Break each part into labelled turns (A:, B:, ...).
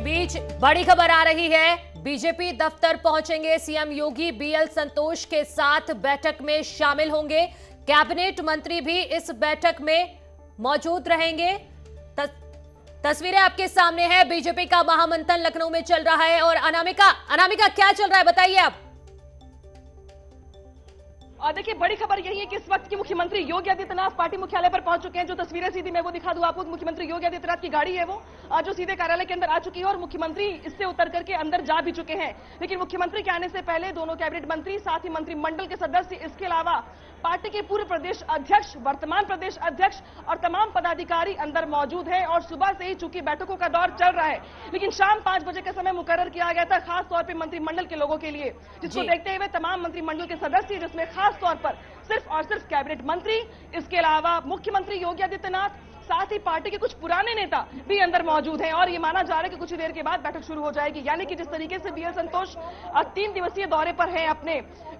A: बीच बड़ी खबर आ रही है। बीजेपी दफ्तर पहुंचेंगे सीएम योगी, बीएल संतोष के साथ बैठक में शामिल होंगे। कैबिनेट मंत्री भी इस बैठक में मौजूद रहेंगे। तस्वीरें आपके सामने है। बीजेपी का महामंथन लखनऊ में चल रहा है। और अनामिका क्या चल रहा है, बताइए आप।
B: देखिए, बड़ी खबर यही है कि इस वक्त की मुख्यमंत्री योगी आदित्यनाथ पार्टी मुख्यालय पर पहुंच चुके हैं। जो तस्वीरें सीधी मैं वो दिखा दूं आपको। मुख्यमंत्री योगी आदित्यनाथ की गाड़ी है वो जो सीधे कार्यालय के अंदर आ चुकी है और मुख्यमंत्री इससे उतर करके अंदर जा भी चुके हैं। लेकिन मुख्यमंत्री के आने से पहले दोनों कैबिनेट मंत्री, साथ ही मंत्रिमंडल के सदस्य, इसके अलावा पार्टी के पूर्व प्रदेश अध्यक्ष, वर्तमान प्रदेश अध्यक्ष और तमाम पदाधिकारी अंदर मौजूद है। और सुबह से ही चूंकि बैठकों का दौर चल रहा है, लेकिन शाम 5 बजे का समय मुकर्रर किया गया था खास तौर पर मंत्रिमंडल के लोगों के लिए, जिसको देखते हुए तमाम मंत्रिमंडल के सदस्य, जिसमें खास तौर पर सिर्फ और सिर्फ कैबिनेट मंत्री, इसके अलावा मुख्यमंत्री योगी आदित्यनाथ, साथ ही पार्टी के कुछ पुराने नेता भी अंदर मौजूद हैं। और ये माना जा रहा है कि कुछ ही देर के बाद बैठक शुरू हो जाएगी। यानी कि जिस तरीके से बीएल संतोष 3 दिवसीय दौरे पर हैं अपने,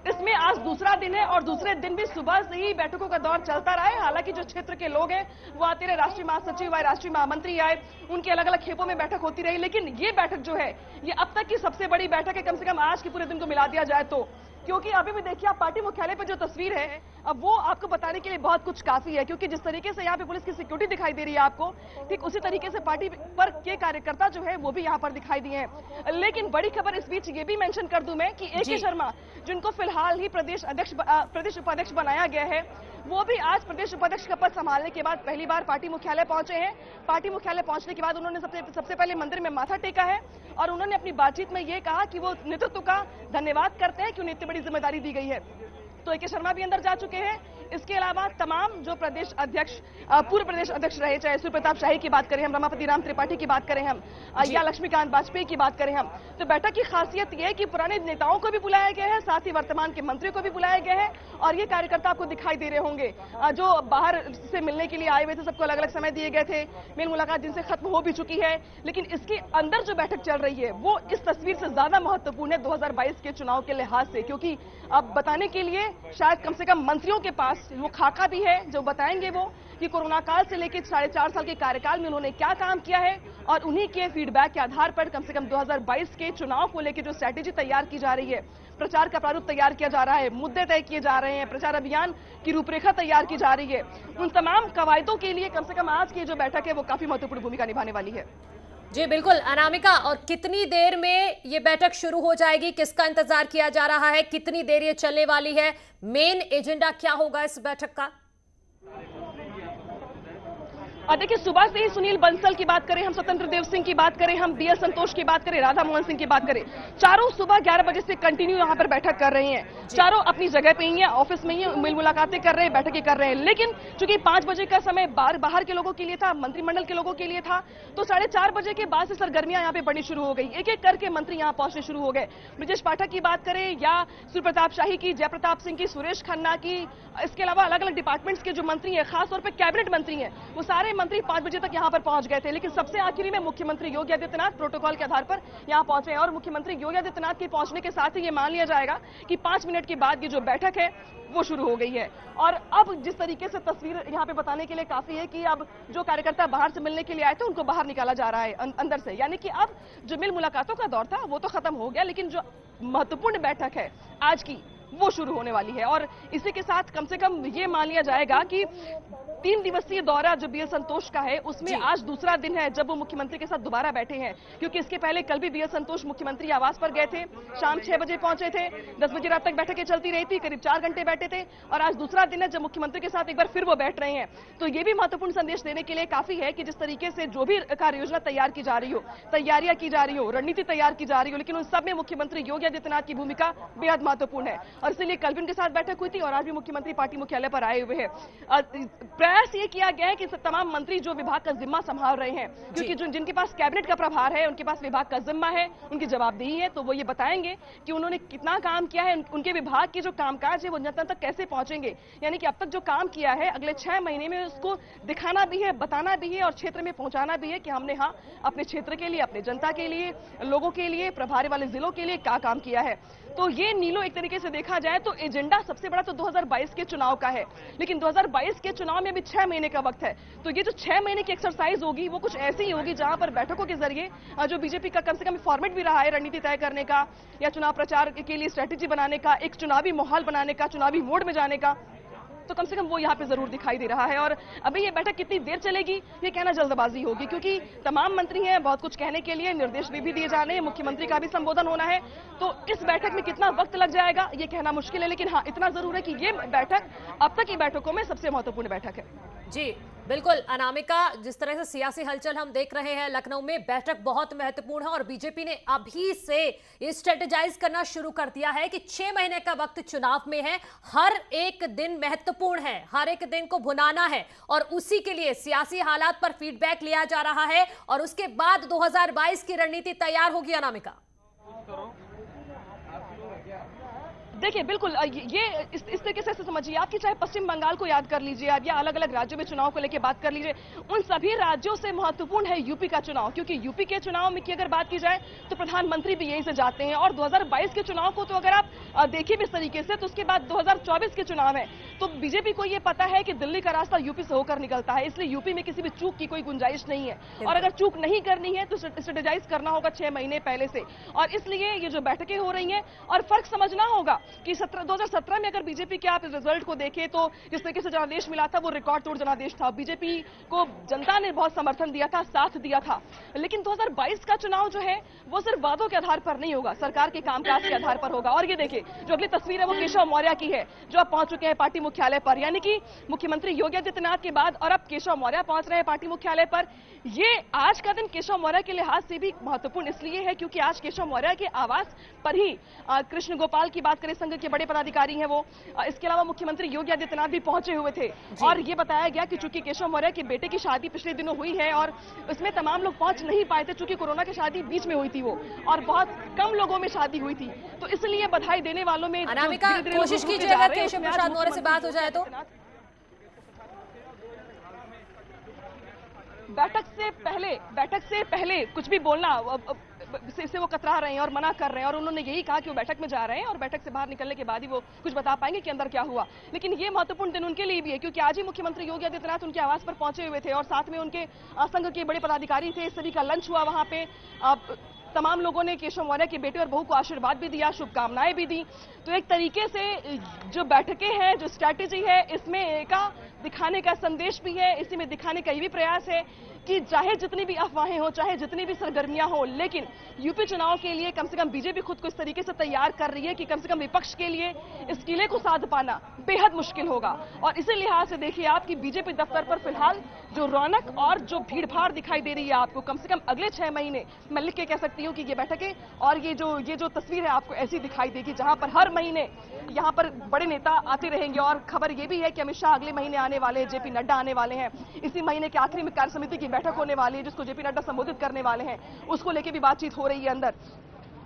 B: इसमें आज दूसरा दिन है और दूसरे दिन भी सुबह से ही बैठकों का दौर चलता रहा है। हालांकि जो क्षेत्र के लोग हैं वो आते रहे, राष्ट्रीय महासचिव आए, राष्ट्रीय महामंत्री आए, उनके अलग अलग खेपों में बैठक होती रही। लेकिन ये बैठक जो है ये अब तक की सबसे बड़ी बैठक है, कम से कम आज के पूरे दिन को मिला दिया जाए तो। क्योंकि अभी भी देखिए आप पार्टी मुख्यालय पर जो तस्वीर है अब वो आपको बताने के लिए बहुत कुछ काफी है। क्योंकि जिस तरीके से यहाँ पे पुलिस की सिक्योरिटी दिखाई दे रही है आपको, ठीक उसी तरीके से पार्टी पर के कार्यकर्ता जो है वो भी यहाँ पर दिखाई दिए हैं। लेकिन बड़ी खबर इस बीच ये भी मेंशन कर दूं मैं कि ए.के. शर्मा, जिनको फिलहाल ही प्रदेश उपाध्यक्ष बनाया गया है, वो भी आज प्रदेश उपाध्यक्ष का पद संभालने के बाद पहली बार पार्टी मुख्यालय पहुंचे हैं। पार्टी मुख्यालय पहुंचने के बाद उन्होंने सबसे पहले मंदिर में माथा टेका है और उन्होंने अपनी बातचीत में ये कहा कि वो नेतृत्व का धन्यवाद करते हैं कि उन्हें इतनी बड़ी जिम्मेदारी दी गई है। तो ए.के. शर्मा भी अंदर जा चुके हैं। इसके अलावा तमाम जो प्रदेश अध्यक्ष, पूर्व प्रदेश अध्यक्ष रहे, चाहे सूर्य प्रताप शाही की बात करें हम, रमापति राम त्रिपाठी की बात करें हम, या लक्ष्मीकांत वाजपेयी की बात करें हम, तो बैठक की खासियत यह है कि पुराने नेताओं को भी बुलाया गया है, साथ ही वर्तमान के मंत्रियों को भी बुलाया गया है। और ये कार्यकर्ता आपको दिखाई दे रहे होंगे जो बाहर से मिलने के लिए आए हुए थे, सबको अलग अलग समय दिए गए थे, मेल मुलाकात जिनसे खत्म हो भी चुकी है। लेकिन इसके अंदर जो बैठक चल रही है वो इस तस्वीर से ज्यादा महत्वपूर्ण है 2022 के चुनाव के लिहाज से। क्योंकि अब बताने के लिए शायद कम से कम मंत्रियों के पास वो खाका भी है जो बताएंगे वो कि कोरोना काल से लेकर 4.5 साल के कार्यकाल में उन्होंने क्या काम किया है। और उन्हीं के फीडबैक के आधार पर कम से कम 2022 के चुनाव को लेकर जो स्ट्रैटेजी तैयार की जा रही है, प्रचार का प्रारूप तैयार किया जा रहा है, मुद्दे तय किए जा रहे हैं, प्रचार अभियान की रूपरेखा तैयार की जा रही है, उन तमाम कवायदों के लिए कम से कम आज की जो बैठक है वो काफी महत्वपूर्ण भूमिका निभाने वाली है।
A: जी बिल्कुल अनामिका, और कितनी देर में ये बैठक शुरू हो जाएगी, किसका इंतजार किया जा रहा है, कितनी देर ये चलने वाली है, मेन एजेंडा क्या होगा इस बैठक का?
B: और देखिए, सुबह से ही सुनील बंसल की बात करें हम, स्वतंत्र देव सिंह की बात करें हम, बीएल संतोष की बात करें, राधा मोहन सिंह की बात करें, चारों सुबह 11 बजे से कंटिन्यू यहां पर बैठक कर रहे हैं। चारों अपनी जगह पे ही हैं, ऑफिस में ही मिल मुलाकातें कर रहे हैं, बैठकें कर रहे हैं। लेकिन चूंकि 5 बजे का समय बाहर के लोगों के लिए था, मंत्रिमंडल के लोगों के लिए था, तो 4:30 बजे के बाद से सरगर्मियां यहाँ पे बढ़नी शुरू हो गई। एक एक करके मंत्री यहाँ पहुंचने शुरू हो गए। ब्रजेश पाठक की बात करें या सूर्य प्रताप शाही की, जयप्रताप सिंह की, सुरेश खन्ना की, इसके अलावा अलग अलग डिपार्टमेंट्स के जो मंत्री हैं, खासतौर पर कैबिनेट मंत्री हैं, वो सारे मंत्री 5 बजे तक यहाँ पर पहुंच गए थे। लेकिन सबसे आखिरी में मुख्यमंत्री योगी आदित्यनाथ प्रोटोकॉल के आधार पर यहाँ पहुंचे हैं। और मुख्यमंत्री योगी आदित्यनाथ के पहुंचने के साथ ही ये मान लिया जाएगा कि 5 मिनट के बाद ये जो बैठक है वो शुरू हो गई है। और अब जिस तरीके से तस्वीर यहाँ पे बताने के लिए काफी है कि अब जो कार्यकर्ता बाहर से मिलने के लिए आए थे उनको बाहर निकाला जा रहा है अंदर से। यानी कि अब जो मिल मुलाकातों का दौर था वो तो खत्म हो गया, लेकिन जो महत्वपूर्ण बैठक है आज की वो शुरू होने वाली है। और इसी के साथ कम से कम ये मान लिया जाएगा कि 3 दिवसीय दौरा जो बीएल संतोष का है उसमें आज दूसरा दिन है जब वो मुख्यमंत्री के साथ दोबारा बैठे हैं। क्योंकि इसके पहले कल भी बीएल संतोष मुख्यमंत्री आवास पर गए थे, शाम 6 बजे पहुंचे थे, 10 बजे रात तक बैठकें चलती रही थी, करीब 4 घंटे बैठे थे। और आज दूसरा दिन है जब मुख्यमंत्री के साथ एक बार फिर वो बैठ रहे हैं। तो ये भी महत्वपूर्ण संदेश देने के लिए काफी है कि जिस तरीके से जो भी कार्य योजना तैयार की जा रही हो, तैयारियां की जा रही हो, रणनीति तैयार की जा रही हो, लेकिन उन सब में मुख्यमंत्री योगी आदित्यनाथ की भूमिका बेहद महत्वपूर्ण है। और इसलिए कल भी उनके साथ बैठक हुई थी और आज भी मुख्यमंत्री पार्टी मुख्यालय पर आए हुए हैं। प्रयास ये किया गया है कि तमाम मंत्री जो विभाग का जिम्मा संभाल रहे हैं, क्योंकि जिनके पास कैबिनेट का प्रभार है, उनके पास विभाग का जिम्मा है, उनकी जवाबदेही है, तो वो ये बताएंगे कि उन्होंने कितना काम किया है, उनके विभाग के जो कामकाज है वो जनता तक कैसे पहुंचेंगे। यानी कि अब तक जो काम किया है अगले 6 महीने में उसको दिखाना भी है, बताना भी है और क्षेत्र में पहुंचाना भी है कि हमने अपने क्षेत्र के लिए, अपने जनता के लिए, लोगों के लिए, प्रभारी वाले जिलों के लिए क्या काम किया है। तो ये नीलो एक तरीके से देखा जाए तो एजेंडा सबसे बड़ा तो 2022 के चुनाव का है, लेकिन 2022 के चुनाव में अभी 6 महीने का वक्त है। तो ये जो 6 महीने की एक्सरसाइज होगी वो कुछ ऐसी ही होगी जहां पर बैठकों के जरिए जो बीजेपी का कम से कम फॉर्मेट भी रहा है रणनीति तय करने का या चुनाव प्रचार के लिए स्ट्रेटेजी बनाने का, एक चुनावी माहौल बनाने का, चुनावी मोड में जाने का, तो कम से कम वो यहाँ पे जरूर दिखाई दे रहा है। और अभी ये बैठक कितनी देर चलेगी ये कहना जल्दबाजी होगी, क्योंकि तमाम मंत्री हैं, बहुत कुछ कहने के लिए निर्देश भी दिए जाने हैं, मुख्यमंत्री का भी संबोधन होना है। तो इस बैठक में कितना वक्त लग जाएगा ये कहना मुश्किल है, लेकिन हाँ इतना जरूर है कि ये बैठक अब तक की बैठकों में सबसे महत्वपूर्ण बैठक है।
A: जी बिल्कुल अनामिका, जिस तरह से सियासी हलचल हम देख रहे हैं लखनऊ में, बैठक बहुत महत्वपूर्ण है और बीजेपी ने अभी से स्ट्रेटेजाइज करना शुरू कर दिया है कि 6 महीने का वक्त चुनाव में है, हर एक दिन महत्वपूर्ण है, हर एक दिन को भुनाना है और उसी के लिए सियासी हालात पर फीडबैक लिया जा रहा है और उसके बाद 2022 की रणनीति तैयार होगी। अनामिका
B: देखिए बिल्कुल ये इस तरीके से समझिए आप कि चाहे पश्चिम बंगाल को याद कर लीजिए आप या अलग अलग राज्यों में चुनाव को लेकर बात कर लीजिए, उन सभी राज्यों से महत्वपूर्ण है यूपी का चुनाव, क्योंकि यूपी के चुनाव में की अगर बात की जाए तो प्रधानमंत्री भी यहीं से जाते हैं। और 2022 के चुनाव को तो अगर आप देखिए भी इस तरीके से तो उसके बाद 2024 के चुनाव है, तो बीजेपी को यह पता है कि दिल्ली का रास्ता यूपी से होकर निकलता है, इसलिए यूपी में किसी भी चूक की कोई गुंजाइश नहीं है और अगर चूक नहीं करनी है तो स्ट्रेटेजाइज करना होगा 6 महीने पहले से। और इसलिए ये जो बैठकें हो रही हैं और फर्क समझना होगा कि 2017 में अगर बीजेपी के आप रिजल्ट को देखें तो जिस तरीके से जनादेश मिला था वो रिकॉर्ड तोड़ जनादेश था, बीजेपी को जनता ने बहुत समर्थन दिया था, साथ दिया था। लेकिन 2022 का चुनाव जो है वो सिर्फ वादों के आधार पर नहीं होगा, सरकार के कामकाज के आधार पर होगा। और ये देखिए जो अगली तस्वीर है वो केशव मौर्य की है जो अब पहुंच चुके हैं पार्टी मुख्यालय पर, यानी कि मुख्यमंत्री योगी आदित्यनाथ के बाद और अब केशव मौर्य पहुंच रहे हैं पार्टी मुख्यालय पर। ये आज का दिन केशव मौर्य के लिहाज से भी महत्वपूर्ण इसलिए है क्योंकि आज केशव मौर्य के आवास पर ही कृष्ण गोपाल की बात करें, संघ के बड़े पदाधिकारी हैं वो, इसके अलावा मुख्यमंत्री योगी आदित्यनाथ भी पहुंचे हुए थे। और ये बताया गया कि चूंकि केशव मौर्य के बेटे की शादी पिछले दिनों हुई है और उसमें तमाम लोग पहुंच नहीं पाए थे, चूंकि कोरोना की शादी बीच में हुई थी वो और बहुत कम लोगों में शादी हुई थी, तो इसलिए बधाई देने वालों में
A: अनामिका कोशिश कीजिएगा केशव प्रसाद मौर्य से बात हो जाए तो।
B: बैठक से पहले कुछ भी बोलना से वो कतरा रहे हैं और मना कर रहे हैं और उन्होंने यही कहा कि वो बैठक में जा रहे हैं और बैठक से बाहर निकलने के बाद ही वो कुछ बता पाएंगे कि अंदर क्या हुआ। लेकिन ये महत्वपूर्ण दिन उनके लिए भी है क्योंकि आज ही मुख्यमंत्री योगी आदित्यनाथ उनके आवास पर पहुंचे हुए थे और साथ में उनके संघ के बड़े पदाधिकारी थे, सभी का लंच हुआ वहां पे। तमाम लोगों ने केशव मौर्य के बेटे और बहू को आशीर्वाद भी दिया, शुभकामनाएं भी दी। तो एक तरीके से जो बैठकें हैं, जो स्ट्रैटेजी है, इसमें एका दिखाने का संदेश भी है, इसी में दिखाने का ये भी प्रयास है कि चाहे जितनी भी अफवाहें हो, चाहे जितनी भी सरगर्मियां हो, लेकिन यूपी चुनाव के लिए कम से कम बीजेपी खुद को इस तरीके से तैयार कर रही है कि कम से कम विपक्ष के लिए इस किले को साध पाना बेहद मुश्किल होगा। और इसी लिहाज से देखिए आप कि बीजेपी दफ्तर पर फिलहाल जो रौनक और जो भीड़भाड़ दिखाई दे रही है आपको, कम से कम अगले 6 महीने मैं लिख के कह सकती हूँ कि ये बैठकें और ये जो तस्वीर है आपको ऐसी दिखाई देगी जहां पर हर महीने यहां पर बड़े नेता आते रहेंगे। और खबर ये भी है कि अमित शाह अगले महीने आने वाले हैं, जेपी नड्डा आने वाले हैं, इसी महीने के आखिरी में कार्य समिति की बैठक होने वाली है जिसको जेपी नड्डा संबोधित करने वाले हैं, उसको लेके भी बातचीत हो रही है अंदर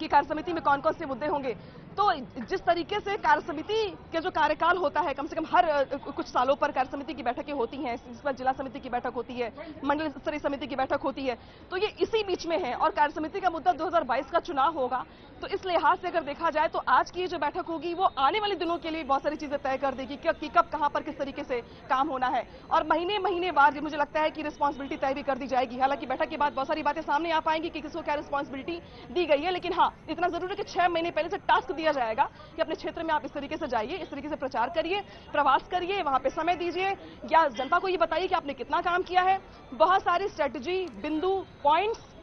B: कि कार्य समिति में कौन कौन से मुद्दे होंगे। तो जिस तरीके से कार्य समिति के जो कार्यकाल होता है, कम से कम हर कुछ सालों पर कार्य समिति की बैठकें होती हैं, इस पर जिला समिति की बैठक होती है, मंडल स्तरीय समिति की बैठक होती है, तो ये इसी बीच में है और कार्य समिति का मुद्दा 2022 का चुनाव होगा। तो इस लिहाज से अगर देखा जाए तो आज की जो बैठक होगी वो आने वाले दिनों के लिए बहुत सारी चीजें तय कर देगी कि कब कहां पर किस तरीके से काम होना है और महीने बाद मुझे लगता है कि रिस्पॉन्सिबिलिटी तय भी कर दी जाएगी। हालांकि बैठक के बाद बहुत सारी बातें सामने आ पाएंगी कि किसको क्या रिस्पॉन्सिबिलिटी दी गई है, लेकिन हाँ इतना जरूर है कि 6 महीने पहले से टास्क दिया जाएगा कि अपने क्षेत्र में आप इस तरीके से जाइए, इस तरीके से प्रचार करिए, प्रवास करिए, वहां पे समय दीजिए या जनता को ये बताइए कि आपने कितना काम किया है। बहुत सारी स्ट्रेटेजी, बिंदु, पॉइंट्स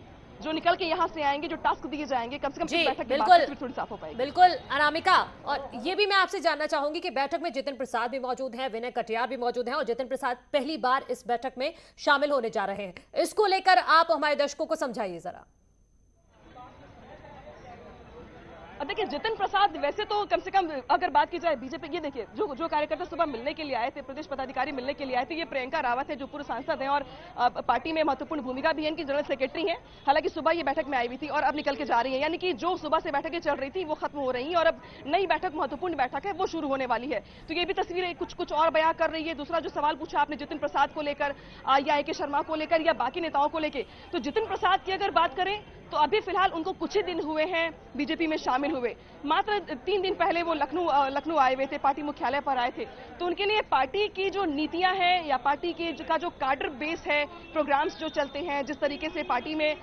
B: जो निकल के यहां से आएंगे, जो टास्क दिए जाएंगे, कम से कम इस बैठक के बाद थोड़ी साफ हो पाएगी।
A: बिल्कुल अनामिका, और ये भी मैं आपसे जानना चाहूंगी कि बैठक में जितिन प्रसाद भी मौजूद हैं, विनय कटियार भी मौजूद हैं और जितिन प्रसाद पहली बार इस बैठक में शामिल होने जा रहे हैं, इसको लेकर आप हमारे दर्शकों को समझाइए जरा।
B: देखिए जितिन प्रसाद वैसे तो कम से कम अगर बात की जाए बीजेपी, ये देखिए जो कार्यकर्ता सुबह मिलने के लिए आए थे, प्रदेश पदाधिकारी मिलने के लिए आए थे, ये प्रियंका रावत है जो पूर्व सांसद हैं और पार्टी में महत्वपूर्ण भूमिका भी है, इनकी जनरल सेक्रेटरी हैं। हालांकि सुबह ये बैठक में आई हुई थी और अब निकल के जा रही है, यानी कि जो सुबह से बैठकें चल रही थी वो खत्म हो रही है और अब नई बैठक, महत्वपूर्ण बैठक है, वो शुरू होने वाली है। तो ये भी तस्वीरें कुछ और बयां कर रही है। दूसरा जो सवाल पूछा आपने जितिन प्रसाद को लेकर या AK शर्मा को लेकर या बाकी नेताओं को लेकर, तो जितिन प्रसाद की अगर बात करें तो अभी फिलहाल उनको कुछ ही दिन हुए हैं बीजेपी में शामिल हुए। मात्र 3 दिन पहले वो लखनऊ आए हुए थे, पार्टी मुख्यालय पर आए थे। तो उनके लिए पार्टी की जो नीतियां हैं या पार्टी का जो काडर बेस है, प्रोग्राम्स जो चलते हैं, जिस तरीके से पार्टी में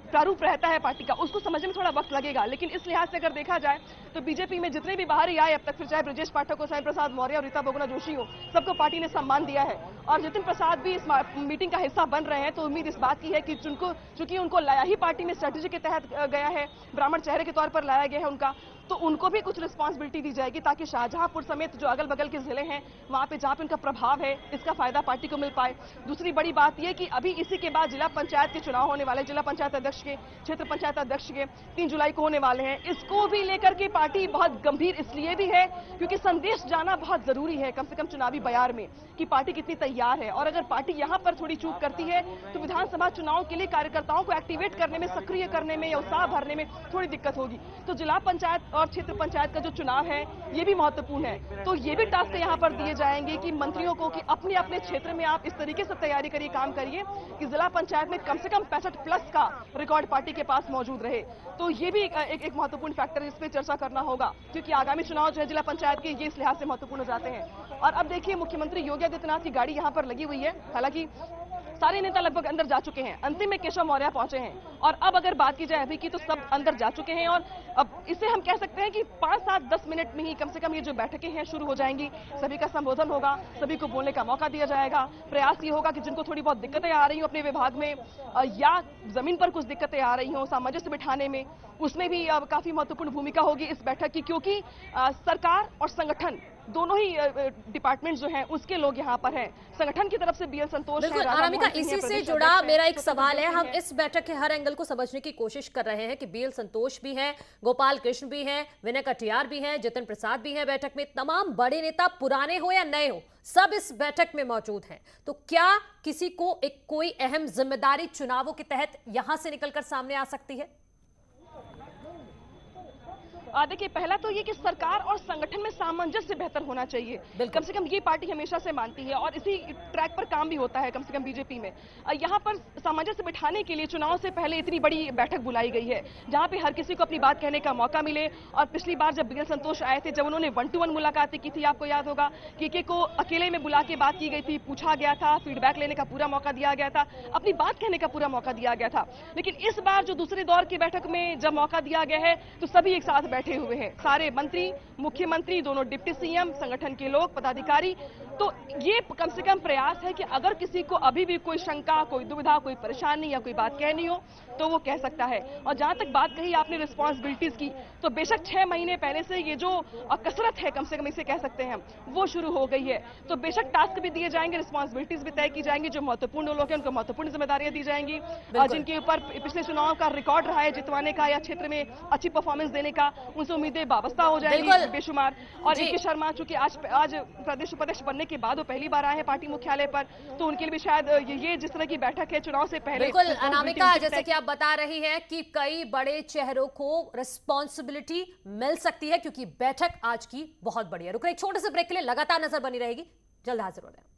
B: प्रारूप रहता है पार्टी का, उसको समझने में थोड़ा वक्त लगेगा। लेकिन इस लिहाज से अगर देखा जाए तो बीजेपी में जितने भी बाहरी आए अब तक, फिर चाहे ब्रजेश पाठक हो, सायन प्रसाद मौर्य और रीता बहुगुणा जोशी हो, सबको पार्टी ने सम्मान दिया है। और जितिन प्रसाद भी इस मीटिंग का हिस्सा बन रहे हैं। तो उम्मीद इस बात की है कि चूंकि उनको लाया ही पार्टी में स्ट्रेटेजी के तहत गया है, ब्राह्मण चेहरे के तौर पर लाया गया है उनका, तो उनको भी कुछ रिस्पांसिबिलिटी दी जाएगी ताकि शाहजहांपुर समेत जो अगल बगल के जिले हैं वहां पे जहां पे उनका प्रभाव है, इसका फायदा पार्टी को मिल पाए। दूसरी बड़ी बात यह कि अभी इसी के बाद जिला पंचायत के चुनाव होने वाले, जिला पंचायत अध्यक्ष के, क्षेत्र पंचायत अध्यक्ष के 3 जुलाई को होने वाले हैं। इसको भी लेकर के पार्टी बहुत गंभीर इसलिए भी है क्योंकि संदेश जाना बहुत जरूरी है, कम से कम चुनावी बयार में, कि पार्टी कितनी तैयार है। और अगर पार्टी यहां पर थोड़ी चूक करती है तो विधानसभा चुनाव के लिए कार्यकर्ताओं को एक्टिवेट करने में, सक्रिय करने में या उत्साह भरने में थोड़ी दिक्कत होगी। तो जिला पंचायत और क्षेत्र पंचायत का जो चुनाव है ये भी महत्वपूर्ण है। तो ये भी टास्क यहां पर दिए जाएंगे कि मंत्रियों को कि अपने अपने क्षेत्र में आप इस तरीके से तैयारी करिए, काम करिए कि जिला पंचायत में कम से कम 65+ का रिकॉर्ड पार्टी के पास मौजूद रहे। तो ये भी एक महत्वपूर्ण फैक्टर है, इस पर चर्चा करना होगा क्योंकि आगामी चुनाव जो है जिला पंचायत के, ये इस लिहाज से महत्वपूर्ण हो जाते हैं। और अब देखिए, मुख्यमंत्री योगी आदित्यनाथ की गाड़ी यहां पर लगी हुई है। हालांकि सारे नेता लगभग अंदर जा चुके हैं, अंतिम में केशव मौर्य पहुंचे हैं। और अब अगर बात की जाए अभी की, तो सब अंदर जा चुके हैं। और अब इसे हम कह सकते हैं कि 5, 7, 10 मिनट में ही कम से कम ये जो बैठकें हैं शुरू हो जाएंगी। सभी का संबोधन होगा, सभी को बोलने का मौका दिया जाएगा। प्रयास ये होगा कि जिनको थोड़ी बहुत दिक्कतें आ रही हो अपने विभाग में या जमीन पर कुछ दिक्कतें आ रही हो सामंजस्य बिठाने में, उसमें भी काफी महत्वपूर्ण भूमिका होगी इस बैठक की, क्योंकि सरकार और संगठन दोनों ही डिपार्टमेंट जो हैं उसके लोग यहाँ पर हैं। संगठन की तरफ से बीएल संतोष,
A: बिल्कुल अनामिका, इसी से जुड़ा मेरा एक सवाल है। हम इस बैठक के हर एंगल को समझने की कोशिश कर रहे हैं कि बीएल संतोष भी हैं, गोपाल कृष्ण भी हैं, विनय कटियार भी हैं, जितिन प्रसाद भी हैं बैठक में। तमाम बड़े नेता, पुराने हो या नए हो, सब इस बैठक में मौजूद हैं। तो क्या किसी को कोई अहम जिम्मेदारी चुनावों के तहत यहां से निकलकर सामने आ सकती है?
B: देखिए, पहला तो ये कि सरकार और संगठन में सामंजस्य बेहतर होना चाहिए। कम से कम ये पार्टी हमेशा से मानती है और इसी ट्रैक पर काम भी होता है कम से कम बीजेपी में। यहाँ पर सामंजस्य बिठाने के लिए चुनाव से पहले इतनी बड़ी बैठक बुलाई गई है जहाँ पे हर किसी को अपनी बात कहने का मौका मिले। और पिछली बार जब बीएल संतोष आए थे, जब उन्होंने 1-to-1 मुलाकातें की थी, आपको याद होगा, के को अकेले में बुला के बात की गई थी, पूछा गया था, फीडबैक लेने का पूरा मौका दिया गया था, अपनी बात कहने का पूरा मौका दिया गया था। लेकिन इस बार जो दूसरे दौर की बैठक में जब मौका दिया गया है तो सभी एक साथ बैठे हुए हैं, सारे मंत्री, मुख्यमंत्री, दोनों डिप्टी सीएम, संगठन के लोग, पदाधिकारी। तो ये कम से कम प्रयास है कि अगर किसी को अभी भी कोई शंका, कोई दुविधा, कोई परेशानी या कोई बात कहनी हो तो वो कह सकता है। और जहां तक बात कही आपने रिस्पॉन्सिबिलिटीज की, तो बेशक 6 महीने पहले से ये जो कसरत है, कम से कम इसे कह सकते हैं, वो शुरू हो गई है। तो बेशक टास्क भी दिए जाएंगे, रिस्पॉन्सिबिलिटीज भी तय की जाएंगी, जो महत्वपूर्ण लोग हैं उनको महत्वपूर्ण जिम्मेदारियां दी जाएंगी, जिनके ऊपर पिछले चुनाव का रिकॉर्ड रहा है जितवाने का या क्षेत्र में अच्छी परफॉर्मेंस देने का, उनसे उम्मीदें वाबस्ता हो जाएंगी बेशुमार। और ए.के. शर्मा चूंकि आज प्रदेश उपाध्यक्ष बनने के बाद वो पहली बार आए हैं पार्टी मुख्यालय पर, तो उनके लिए भी शायद ये जिस तरह की बैठक है चुनाव से पहले।
A: बिल्कुल अनामिका, जैसे कि आप बता रही हैं कि कई बड़े चेहरों को रिस्पॉन्सिबिलिटी मिल सकती है क्योंकि बैठक आज की बहुत बड़ी है। रुक एक छोटे से ब्रेक के लिए, लगातार नजर बनी रहेगी, जल्द हाजिर हो रहे हैं।